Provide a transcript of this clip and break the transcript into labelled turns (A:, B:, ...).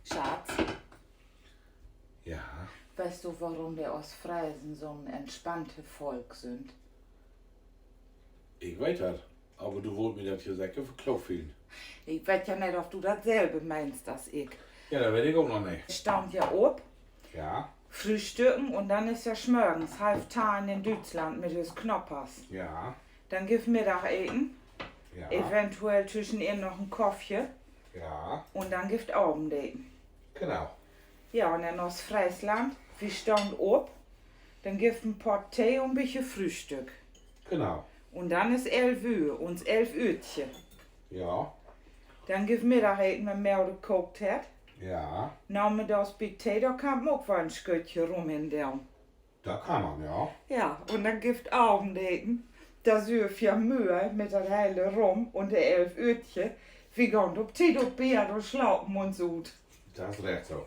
A: Schatz,
B: Ja,
A: weißt du, warum wir aus Freisen so ein entspannte Volk sind?
B: ich weiß das. Aber du wollt mir das hier Säcke verklopfen.
A: Ich weiß ja nicht, ob du dasselbe meinst als ich.
B: Ja, das weiß ich auch noch nicht.
A: Staunt ja ob,
B: Ja,
A: frühstücken und dann ist ja schmorgens halb Tag in Deutschland mit des Knoppers.
B: ja,
A: Dann gibt Mittag eten,
B: ja,
A: eventuell zwischen ihr noch ein Koffje
B: ja,
A: und dann gibt Abendeten.
B: genau.
A: Ja, und dann aus Friesland, wir staunen ob, dann gibt ein Pot Tee und ein bisschen Frühstück.
B: Genau.
A: Und dann ist 11 Uhr, uns 11 Uhrtje.
B: Ja,
A: Dann gibt Mittageten, wenn Mel gekocht hat.
B: ja,
A: Nachmittags bei Tee, da kann man auch mal ein Schöttchen rum in der.
B: da kann man, ja.
A: Ja, und dann gibt Abendeten. Da süß ja Mühe mit der Heile rum und der 11 Uhrtje. Wir gehen auf Tee, auf Bier, auf Schlaupen und so.
B: Das ist recht so.